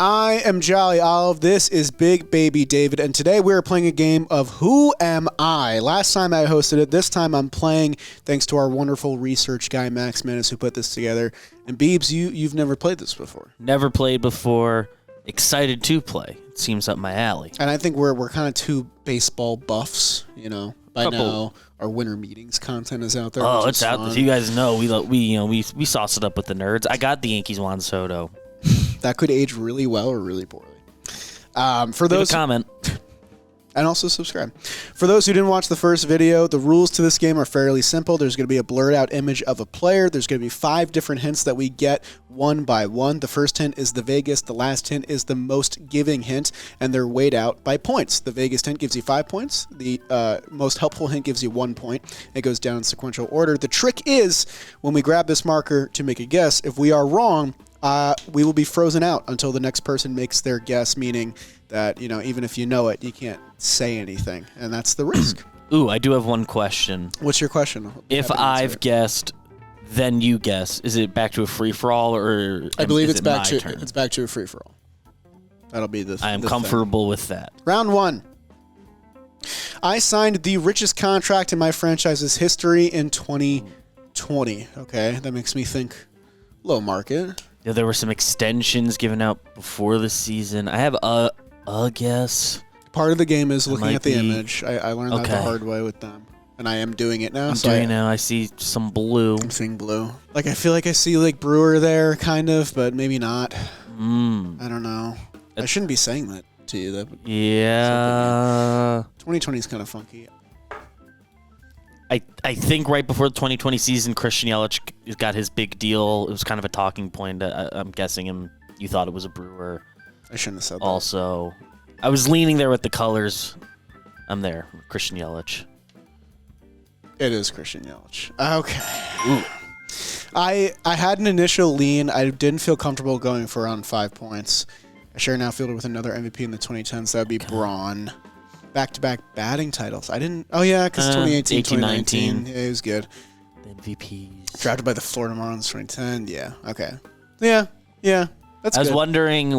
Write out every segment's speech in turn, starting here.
I am Jolly Olive. This is Big Baby David, and today we are playing a game of Who Am I? Last time I hosted it. This time I'm playing thanks to our wonderful research guy, Max Menace, who put this together. And Beebs, you've never played this before. Never played before. Excited to play. It seems up my alley. And I think we're kind of two baseball buffs, you know. By now, our winter meetings content is out there. Oh, it's out there. You guys know we sauce it up with the nerds. I got the Yankees Juan Soto. That could age really well or really poorly. For those, leave a comment. And also subscribe. For those who didn't watch the first video, the rules to this game are fairly simple. There's going to be a blurred out image of a player. There's going to be 5 different hints that we get one by one. The first hint is the vaguest. The last hint is the most giving hint, and they're weighed out by points. The vaguest hint gives you 5 points. The most helpful hint gives you 1 point. It goes down in sequential order. The trick is, when we grab this marker to make a guess, if we are wrong, we will be frozen out until the next person makes their guess, meaning that, you know, even if you know it, you can't say anything, and that's the risk. Ooh, I do have one question. What's your question? If I've guessed, then you guess. Is it back to a free-for-all, or I believe it's back to a free-for-all. That'll be the I am comfortable with that. Round 1. I signed the richest contract in my franchise's history in 2020. Okay, that makes me think low market. Yeah, there were some extensions given out before the season. I have a guess. Part of the game is looking at the image. I learned that the hard way with them, and I am doing it now. I'm doing it now. I see some blue. I'm seeing blue. Like, I feel like I see like Brewer there, kind of, but maybe not. I don't know. I shouldn't be saying that to you. Yeah. 2020 is kind of funky. I think right before the 2020 season, Christian Yelich got his big deal. It was kind of a talking point. I'm guessing you thought it was a Brewer. I shouldn't have said that. Also, I was leaning there with the colors. I'm there. Christian Yelich. It is Christian Yelich. Okay. Ooh. I had an initial lean. I didn't feel comfortable going for around 5 points. I share an outfielder with another MVP in the 2010s. That would be Braun. Back-to-back batting titles. I didn't... Oh, yeah, because 2018, 2019. Yeah, it was good. The MVPs. Drafted by the Florida Marlins 2010. Yeah, okay. Yeah, that's good. I was wondering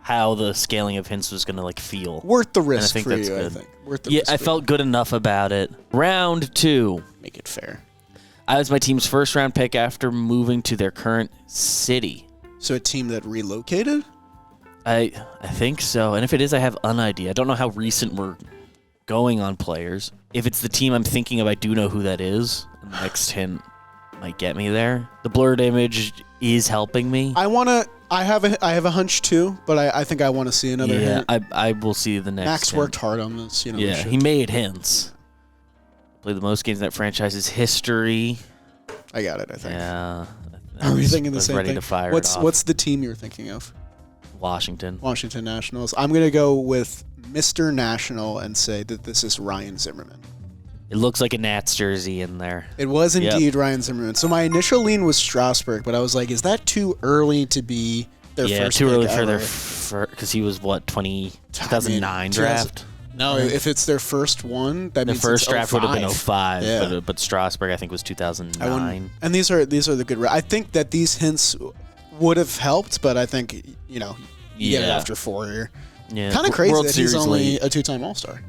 how the scaling of hints was going to feel. Worth the risk for you, I think. Worth the risk. I felt good enough about it. Round 2. Make it fair. I was my team's first-round pick after moving to their current city. So a team that relocated? I think so. And if it is, I have an idea. I don't know how recent we're going on players. If it's the team I'm thinking of, I do know who that is. And the next hint might get me there. The blurred image is helping me. I have a hunch too, but I think I want to see another hint. I will see the next Max hint. worked hard on this. You know, yeah, he made hints. Played the most games in that franchise's history. I got it, I think. Yeah. Are we thinking the same ready thing? To fire What's the team you're thinking of? Washington Nationals. I'm going to go with Mr. National and say that this is Ryan Zimmerman. It looks like a Nats jersey in there. It was indeed Ryan Zimmerman. So my initial lean was Strasburg, but I was like, is that too early to be their first pick? Yeah, too early for their because he was 2009 draft? No, if it's their first one, that means the first draft would have been 05, yeah. but Strasburg I think was 2009. And these are the good. I think that these hints would have helped, but I think you get it after 4 years. Yeah, kind of crazy World that Series he's only late. a 2-time All-Star.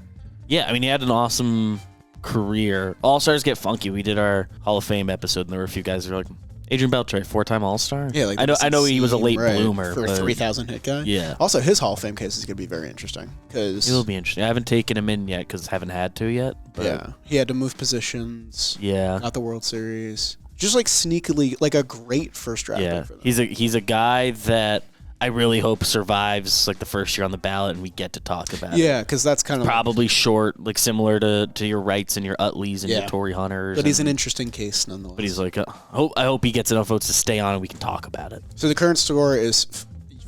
Yeah, I mean he had an awesome career. All-Stars get funky. We did our Hall of Fame episode, and there were a few guys that were like, Adrian Beltre, 4-time All-Star. Yeah, I know he was a late bloomer for a 3,000 hit guy. Yeah. Also, his Hall of Fame case is going to be very interesting because it will be interesting. I haven't taken him in yet because I haven't had to yet. But yeah, he had to move positions. Yeah, got the World Series. Just sneakily, a great first draft. Yeah, for them. he's a guy that I really hope survives the first year on the ballot and we get to talk about it. Yeah, because that's kind of probably short, similar to your Wrights and your Utleys and your Torrey Hunters. But he's an interesting case nonetheless. But he's I hope he gets enough votes to stay on and we can talk about it. So the current score is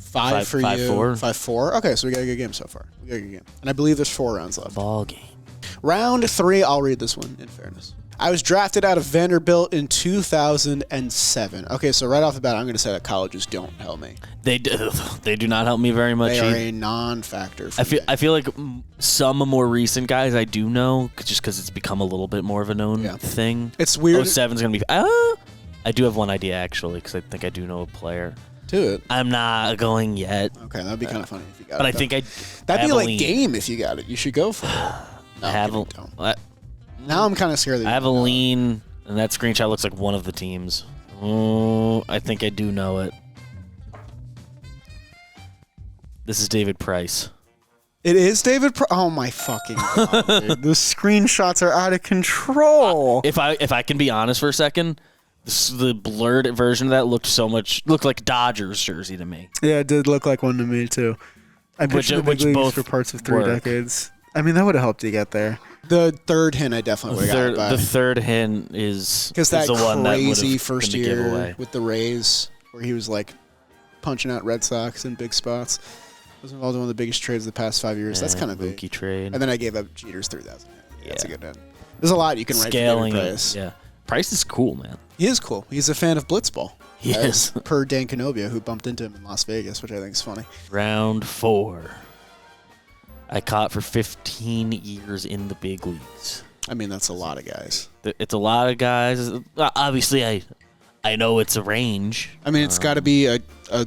5 for you. 5-4. 5-4. Okay, so we got a good game so far. And I believe there's 4 rounds left. Ball game. Round 3, I'll read this one in fairness. I was drafted out of Vanderbilt in 2007. Okay, so right off the bat, I'm going to say that colleges don't help me. They do not help me very much. They are a non-factor for me. I feel like some more recent guys I do know, just because it's become a little bit more of a known thing. It's weird. 07's going to be... I do have one idea, actually, because I think I do know a player. to it. I'm not going yet. Okay, that'd be kind of funny if you got it. But I think that'd be like lean. Game if you got it. You should go for it. No, I have now I'm kind of scared that I have a lean, and that screenshot looks like one of the teams. Oh, I think I do know it. This is David Price. It is David Price. Oh my fucking god, dude. The screenshots are out of control. If I can be honest for a second, the blurred version of that looked like Dodgers jersey to me. Yeah, it did look like one to me too. I pictured the big leagues for parts of 3 decades. I mean, that would have helped you get there. The third hint, I definitely would have got it by. The third hint is that the one that crazy first year with the Rays, where he was like punching out Red Sox in big spots. Was involved in one of the biggest trades of the past 5 years. That's kind of big. Trade. And then I gave up Jeter's 3,000. Yeah, that's a good end. There's a lot you can write for David Price. Yeah, Price is cool, man. He is cool. He's a fan of blitzball. He is. Per Dan Canobia, who bumped into him in Las Vegas, which I think is funny. Round 4. I caught for 15 years in the big leagues. I mean, that's a lot of guys. It's a lot of guys. Obviously, I know it's a range. I mean, it's got to be a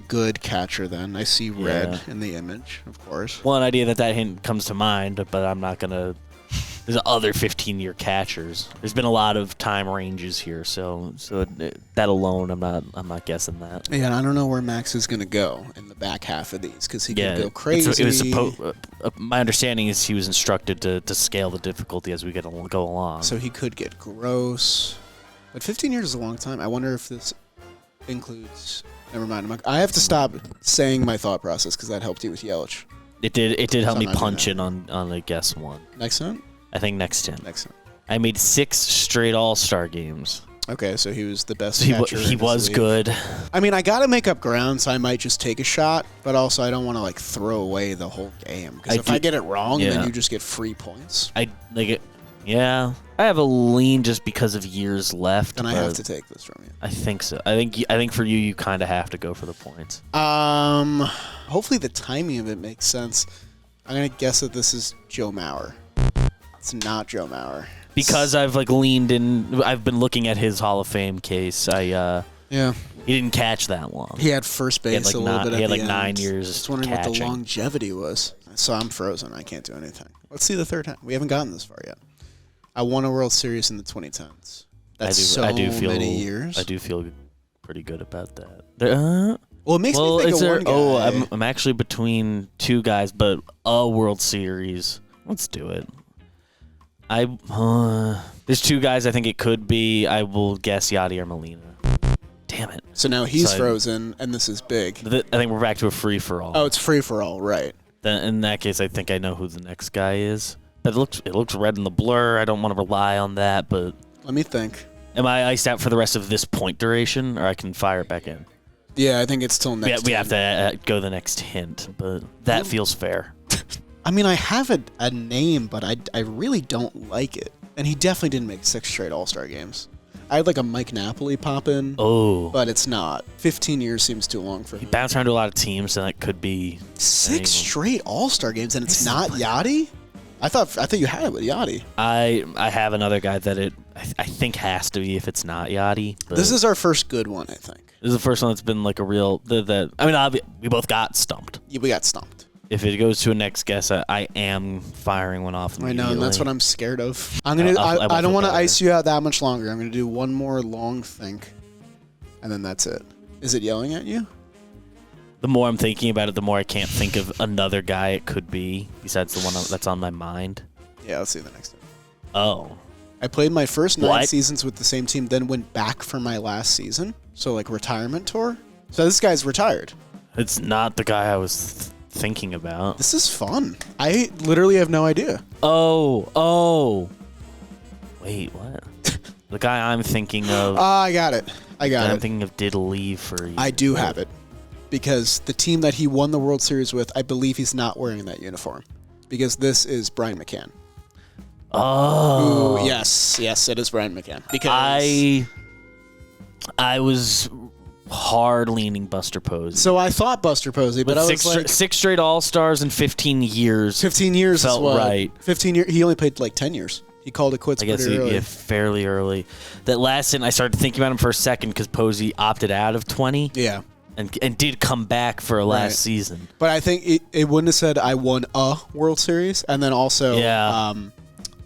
good catcher then. I see red in the image, of course. One idea that hint comes to mind, but I'm not going to... There's other 15-year catchers. There's been a lot of time ranges here, so that alone, I'm not guessing that. Yeah, and I don't know where Max is going to go in the back half of these because he could go crazy. My understanding is he was instructed to scale the difficulty as we go along. So he could get gross. But 15 years is a long time. I wonder if this includes... Never mind. I have to stop saying my thought process because that helped you with Yelich. It did help me punch it on a guess one. Next one? I think next 10. Next one. I made 6 straight All-Star games. Okay, so he was the best catcher. He was good. I mean, I got to make up ground, so I might just take a shot, but also I don't want to like throw away the whole game because if I get it wrong, then you just get free points. I like it. Yeah, I have a lean just because of years left. And I have to take this from you. I think so. I think for you kind of have to go for the points. Hopefully the timing of it makes sense. I'm gonna guess that this is Joe Mauer. It's not Joe Mauer. Because I've leaned in. I've been looking at his Hall of Fame case. Yeah. He didn't catch that long. He had first base a little bit. He had the 9 end. years. Just wondering catching. what the longevity was. So I'm frozen. I can't do anything. Let's see the third time. We haven't gotten this far yet. I won a World Series in the 2010s. That's many years. I do feel pretty good about that. Well, it makes me think of one guy. Oh, I'm actually between 2 guys, but a World Series. Let's do it. There's 2 guys I think it could be. I will guess Yadi or Molina. Damn it. So now he's frozen, and this is big. I think we're back to a free-for-all. Oh, it's free-for-all, right. Then in that case, I think I know who the next guy is. But it looks red in the blur. I don't want to rely on that, but... Let me think. Am I iced out for the rest of this point duration, or I can fire it back in? Yeah, I think it's till next We have to go the next hint, but that feels fair. I mean, I have a name, but I really don't like it. And he definitely didn't make 6 straight All-Star games. I had like a Mike Napoli pop in. Oh. But it's not. 15 years seems too long for him. He bounced around to a lot of teams, and that could be... 6 straight All-Star games, and it's not Yachty? I thought you had it with Yachty. I have another guy that I think has to be if it's not Yachty. This is our first good one, I think. This is the first one that's been like a real... we both got stumped. Yeah, we got stumped. If it goes to a next guess, I am firing one off immediately. I know, and that's what I'm scared of. I don't want to ice you out that much longer. I'm going to do one more long think, and then that's it. Is it yelling at you? The more I'm thinking about it, the more I can't think of another guy it could be besides the one that's on my mind. Yeah, let's see the next one. Oh. I played my first 9 seasons with the same team, then went back for my last season. So, like, retirement tour. So this guy's retired. It's not the guy I was thinking about. This is fun. I literally have no idea. Oh. Wait, what? The guy I'm thinking of... I got it. I'm thinking of did leave for a year. I do have it. Because the team that he won the World Series with, I believe he's not wearing that uniform. Because this is Brian McCann. Oh. Ooh, yes, it is Brian McCann. Because I was hard leaning Buster Posey. So I thought Buster Posey, but I was like... 6 straight All-Stars in 15 years. 15 years felt right. 15 years. He only played like 10 years. He called it quits pretty early. Yeah, fairly early. That last stint, I started thinking about him for a second because Posey opted out of 20. Yeah. and did come back for last season. But I think it wouldn't have said I won a World Series, and then also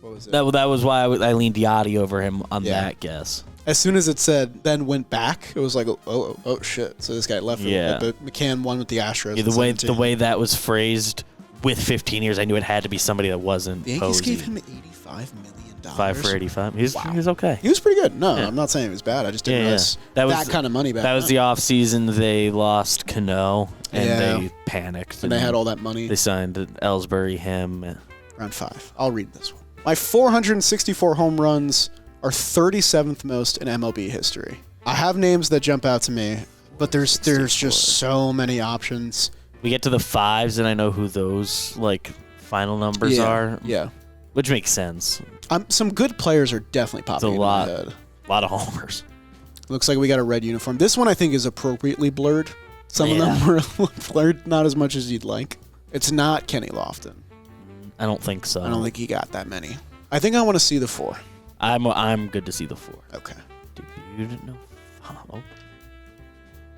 what was it? That was why I leaned Yachty over him on that guess. As soon as it said then went back, it was like oh shit. So this guy left. But McCann won with the Astros. Yeah, the way that was phrased with 15 years, I knew it had to be somebody that wasn't. The Yankees Posey. gave him $85 million. 5 for 85. He was okay. He was pretty good. No, I'm not saying he was bad. I just didn't realize that kind of money back. That was the off season. They lost Cano and they panicked. And they had all that money. They signed Ellsbury, him. Round 5. I'll read this one. My 464 home runs are 37th most in MLB history. I have names that jump out to me, but there's just so many options. We get to the 5s, and I know who those final numbers are. Yeah. Which makes sense. Some good players are definitely popping in my head. A lot of homers. Looks like we got a red uniform. This one I think is appropriately blurred. Some of them were blurred, not as much as you'd like. It's not Kenny Lofton. I don't think so. I don't think he got that many. I think I want to see the 4. I'm good to see the 4. Okay. You didn't know.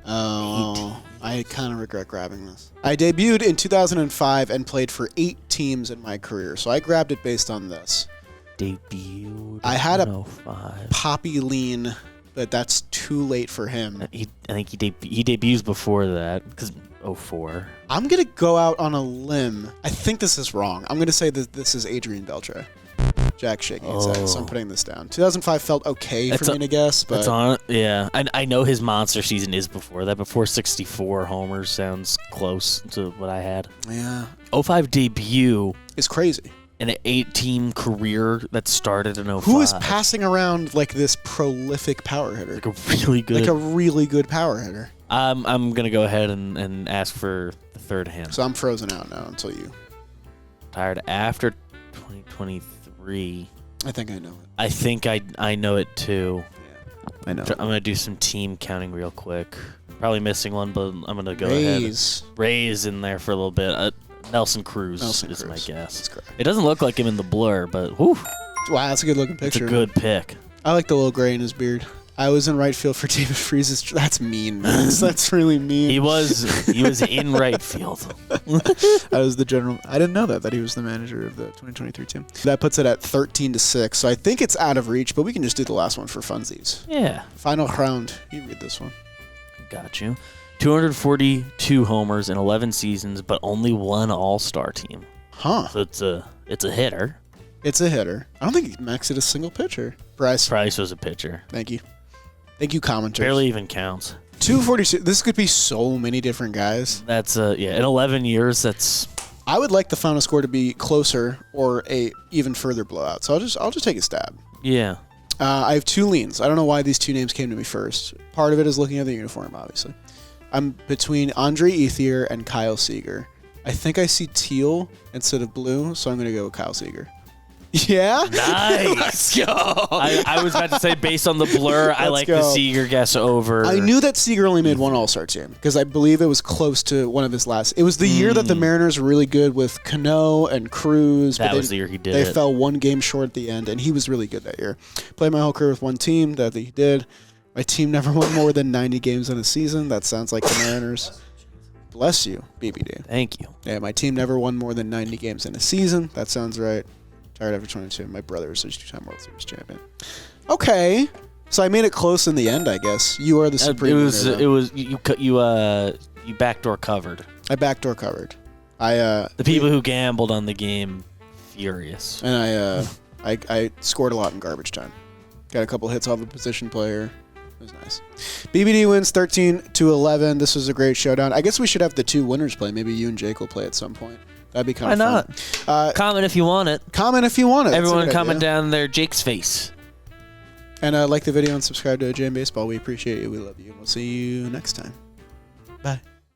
Oh, I kind of regret grabbing this. I debuted in 2005 and played for 8 teams in my career, so I grabbed it based on this. Debuted. I had a 05. Poppy lean, but that's too late for him. I think he debuts before that because 04. I'm gonna go out on a limb. I think this is wrong. I'm gonna say that this is Adrian Beltre. Jack shaking his head, so I'm putting this down. 2005 felt okay for me to guess, but I know his monster season is before that. Before 64 homers sounds close to what I had. Yeah. 05 debut is crazy. In an 8-team career that started in 05. Who is passing around like this prolific power hitter? Like a really good power hitter. I'm gonna go ahead and ask for the 3rd hint. So I'm frozen out now until you. Tired after 2023. I think I know it. I think I know it too. Yeah, I know. I'm gonna do some team counting real quick. Probably missing one, but I'm gonna go ahead. Rays in there for a little bit. Nelson Cruz is my guess. That's correct. It doesn't look like him in the blur, but whew. Wow, that's a good looking picture. It's a good pick. I like the little gray in his beard. I was in right field for David Freese's. That's mean, man. That's really mean. He was in right field. I was the general. I didn't know that he was the manager of the 2023 team. That puts it at 13-6. So I think it's out of reach, but we can just do the last one for funsies. Yeah. Final round. You read this one. Got you. 242 homers in 11 seasons, but only one All-Star team. Huh. So it's a hitter. It's a hitter. I don't think he maxed a single pitcher. Price was a pitcher. Thank you. Thank you, commenters. Barely even counts. 246. This could be so many different guys. That's in 11 years. That's. I would like the final score to be closer or a even further blowout. So I'll just take a stab. Yeah. I have 2 leans. I don't know why these 2 names came to me first. Part of it is looking at the uniform, obviously. I'm between Andre Ethier and Kyle Seager. I think I see teal instead of blue, so I'm going to go with Kyle Seager. Yeah? Nice. Let's go. I was about to say, based on the blur, I like the Seager guess over. I knew that Seager only made 1 All-Star team because I believe it was close to one of his last. It was the year that the Mariners were really good with Cano and Cruz. That was the year he did They fell 1 game short at the end, and he was really good that year. Played my whole career with 1 team. That he did. My team never won more than 90 games in a season. That sounds like the Mariners. Bless you, BBD. Thank you. Yeah, my team never won more than 90 games in a season. That sounds right. Tired after 22. My brother is a 2-time World Series champion. Okay. So I made it close in the end, I guess. You are the supreme winner. It was you backdoor covered. I backdoor covered. The people who gambled on the game furious. And I scored a lot in garbage time. Got a couple hits off a position player. It was nice. BBD wins 13-11. This was a great showdown. I guess we should have the 2 winners play. Maybe you and Jake will play at some point. That'd be kind of fun. Why not? Comment if you want it. Comment if you want it. Everyone comment down there Jake's face. And like the video and subscribe to AJ Baseball. We appreciate you. We love you. We'll see you next time. Bye.